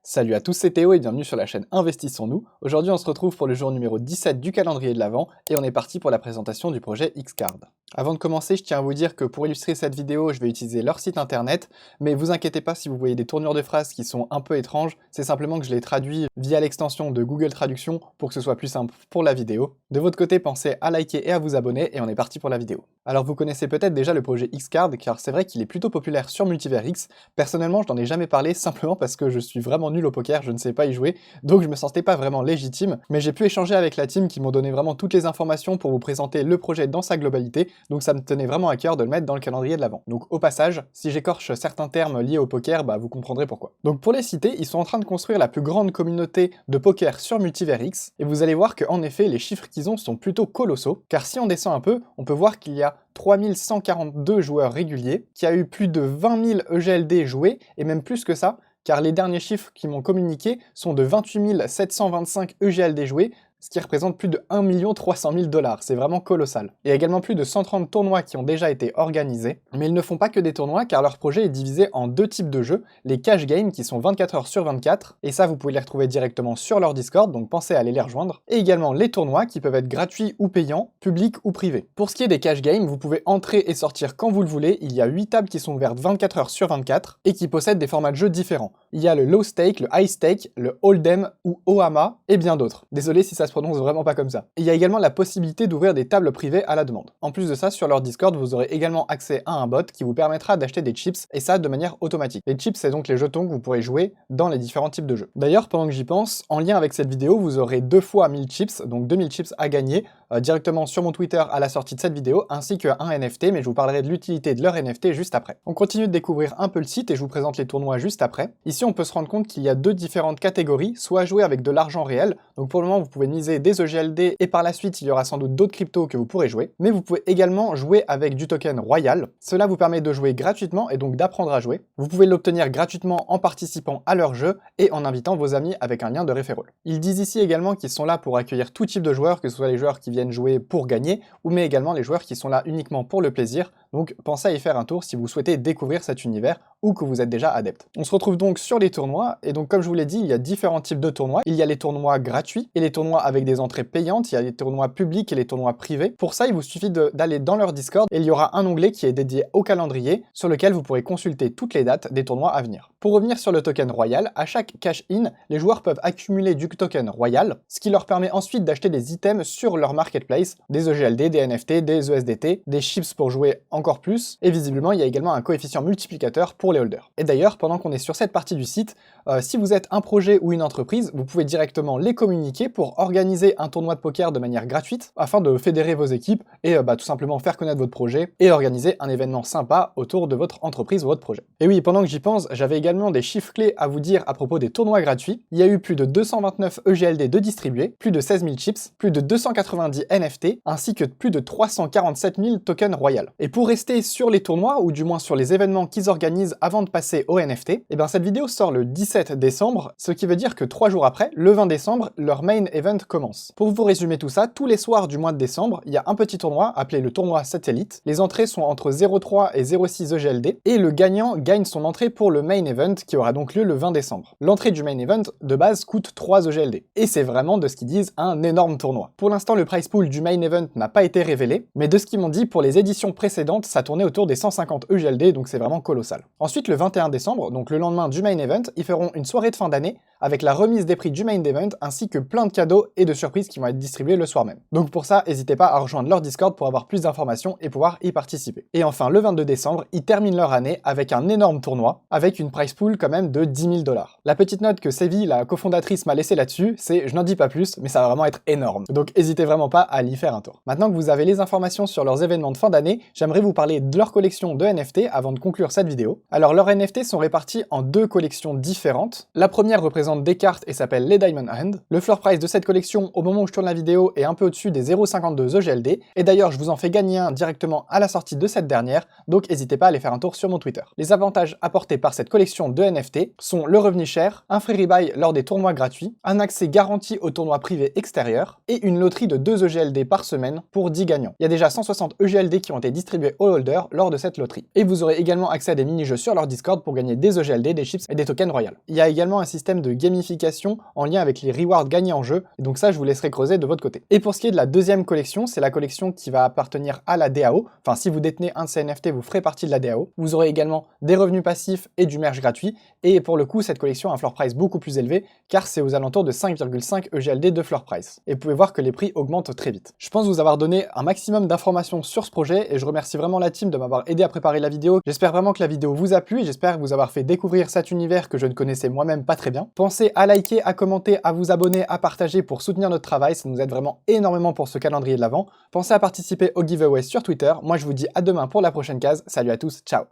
Salut à tous, c'est Théo et bienvenue sur la chaîne Investissons-nous. Aujourd'hui on se retrouve pour le jour numéro 17 du calendrier de l'Avent et on est parti pour la présentation du projet Xcard. Avant de commencer, je tiens à vous dire que pour illustrer cette vidéo, je vais utiliser leur site internet, mais vous inquiétez pas si vous voyez des tournures de phrases qui sont un peu étranges, c'est simplement que je les traduis via l'extension de Google Traduction pour que ce soit plus simple pour la vidéo. De votre côté, pensez à liker et à vous abonner et on est parti pour la vidéo. Alors vous connaissez peut-être déjà le projet Xcard car c'est vrai qu'il est plutôt populaire sur Multivers X. Personnellement, je n'en ai jamais parlé simplement parce que je suis vraiment nul au poker, je ne sais pas y jouer, donc je me sentais pas vraiment légitime, mais j'ai pu échanger avec la team qui m'ont donné vraiment toutes les informations pour vous présenter le projet dans sa globalité, donc ça me tenait vraiment à cœur de le mettre dans le calendrier de l'Avent. Donc au passage, si j'écorche certains termes liés au poker, vous comprendrez pourquoi. Donc pour les citer, ils sont en train de construire la plus grande communauté de poker sur Multivers X, et vous allez voir qu'en effet, les chiffres qu'ils ont sont plutôt colossaux, car si on descend un peu, on peut voir qu'il y a 3142 joueurs réguliers, qu'il y a eu plus de 20 000 EGLD joués, et même plus que ça, car les derniers chiffres qui m'ont communiqué sont de 28 725 EGLD joués, ce qui représente plus de 1 300 000 $. C'est vraiment colossal. Il y a également plus de 130 tournois qui ont déjà été organisés, mais ils ne font pas que des tournois car leur projet est divisé en deux types de jeux, les cash games qui sont 24 heures sur 24, et ça vous pouvez les retrouver directement sur leur Discord, donc pensez à aller les rejoindre, et également les tournois qui peuvent être gratuits ou payants, publics ou privés. Pour ce qui est des cash games, vous pouvez entrer et sortir quand vous le voulez, il y a 8 tables qui sont ouvertes 24 heures sur 24, et qui possèdent des formats de jeux différents. Il y a le low stake, le high stake, le hold'em ou Ohama, et bien d'autres. Désolé si ça se prononce vraiment pas comme ça. Il y a également la possibilité d'ouvrir des tables privées à la demande. En plus de ça, sur leur Discord, vous aurez également accès à un bot qui vous permettra d'acheter des chips, et ça de manière automatique. Les chips, c'est donc les jetons que vous pourrez jouer dans les différents types de jeux. D'ailleurs, pendant que j'y pense, en lien avec cette vidéo, vous aurez 2 fois 1000 chips, donc 2000 chips à gagner, directement sur mon Twitter à la sortie de cette vidéo, ainsi qu'un NFT, mais je vous parlerai de l'utilité de leur NFT juste après. On continue de découvrir un peu le site et je vous présente les tournois juste après. Ici, on peut se rendre compte qu'il y a deux différentes catégories, soit jouer avec de l'argent réel, donc pour le moment, vous pouvez miser des EGLD et par la suite, il y aura sans doute d'autres cryptos que vous pourrez jouer, mais vous pouvez également jouer avec du token Royal. Cela vous permet de jouer gratuitement et donc d'apprendre à jouer. Vous pouvez l'obtenir gratuitement en participant à leur jeu et en invitant vos amis avec un lien de referral. Ils disent ici également qu'ils sont là pour accueillir tout type de joueurs, que ce soit les joueurs qui viennent jouer pour gagner, ou mais également les joueurs qui sont là uniquement pour le plaisir, donc pensez à y faire un tour si vous souhaitez découvrir cet univers ou que vous êtes déjà adepte. On se retrouve donc sur les tournois, et donc comme je vous l'ai dit, il y a différents types de tournois. Il y a les tournois gratuits et les tournois avec des entrées payantes, il y a les tournois publics et les tournois privés. Pour ça, il vous suffit d'aller dans leur Discord et il y aura un onglet qui est dédié au calendrier sur lequel vous pourrez consulter toutes les dates des tournois à venir. Pour revenir sur le token Royal, à chaque cash-in, les joueurs peuvent accumuler du token Royal, ce qui leur permet ensuite d'acheter des items sur leur marketplace, des EGLD, des NFT, des ESDT, des chips pour jouer encore plus, et visiblement il y a également un coefficient multiplicateur pour les holders. Et d'ailleurs, pendant qu'on est sur cette partie du site, si vous êtes un projet ou une entreprise, vous pouvez directement les communiquer pour organiser un tournoi de poker de manière gratuite, afin de fédérer vos équipes et tout simplement faire connaître votre projet et organiser un événement sympa autour de votre entreprise ou votre projet. Et oui, pendant que j'y pense, j'avais également des chiffres clés à vous dire à propos des tournois gratuits. Il y a eu plus de 229 EGLD de distribués, plus de 16 000 chips, plus de 290 NFT, ainsi que plus de 347 000 tokens Royal. Et pour rester sur les tournois, ou du moins sur les événements qu'ils organisent avant de passer au NFT, et bien cette vidéo sort le 17 décembre, ce qui veut dire que 3 jours après, le 20 décembre, leur main event commence. Pour vous résumer tout ça, tous les soirs du mois de décembre, il y a un petit tournoi appelé le tournoi satellite. Les entrées sont entre 0,3 et 0,6 EGLD, et le gagnant gagne son entrée pour le main event qui aura donc lieu le 20 décembre. L'entrée du main event de base coûte 3 EGLD, et c'est vraiment de ce qu'ils disent un énorme tournoi. Pour l'instant, le prize pool du main event n'a pas été révélé, mais de ce qu'ils m'ont dit, pour les éditions précédentes, ça tournait autour des 150 EGLD, donc c'est vraiment colossal. Ensuite, le 21 décembre, donc le lendemain du main event, ils feront une soirée de fin d'année avec la remise des prix du main event ainsi que plein de cadeaux et de surprises qui vont être distribués le soir même. Donc pour ça, n'hésitez pas à rejoindre leur Discord pour avoir plus d'informations et pouvoir y participer. Et enfin, le 22 décembre, ils terminent leur année avec un énorme tournoi, avec une prize pool quand même de 10 000 $. La petite note que Sévi, la cofondatrice, m'a laissée là-dessus, c'est je n'en dis pas plus, mais ça va vraiment être énorme. Donc n'hésitez vraiment pas à y faire un tour. Maintenant que vous avez les informations sur leurs événements de fin d'année, j'aimerais vous parler de leur collection de NFT avant de conclure cette vidéo. Alors leurs NFT sont répartis en deux collections différentes. La première représente des cartes et s'appelle les Diamond Hand. Le floor price de cette collection au moment où je tourne la vidéo est un peu au-dessus des 0,52 EGLD, et d'ailleurs je vous en fais gagner un directement à la sortie de cette dernière, donc n'hésitez pas à aller faire un tour sur mon Twitter. Les avantages apportés par cette collection de NFT sont le revenu cher, un free rebuy lors des tournois gratuits, un accès garanti aux tournois privés extérieurs, et une loterie de 2 EGLD par semaine pour 10 gagnants. Il y a déjà 160 EGLD qui ont été distribués aux holders lors de cette loterie. Et vous aurez également accès à des mini-jeux sur leur Discord pour gagner des EGLD, des chips et des tokens Royal. Il y a également un système de gamification en lien avec les rewards gagnés en jeu, et donc ça je vous laisserai creuser de votre côté. Et pour ce qui est de la deuxième collection, c'est la collection qui va appartenir à la DAO, enfin si vous détenez un de ces NFT, vous ferez partie de la DAO. Vous aurez également des revenus passifs et du merge gratuit, et pour le coup cette collection a un floor price beaucoup plus élevé, car c'est aux alentours de 5,5 EGLD de floor price. Et vous pouvez voir que les prix augmentent très vite. Je pense vous avoir donné un maximum d'informations sur ce projet, et je remercie vraiment la team de m'avoir aidé à préparer la vidéo. J'espère vraiment que la vidéo vous a plu, et j'espère vous avoir fait découvrir cet univers que je ne connaissais moi-même pas très bien. Pensez à liker, à commenter, à vous abonner, à partager pour soutenir notre travail, ça nous aide vraiment énormément pour ce calendrier de l'Avent. Pensez à participer au giveaway sur Twitter. Moi je vous dis à demain pour la prochaine case. Salut à tous, ciao!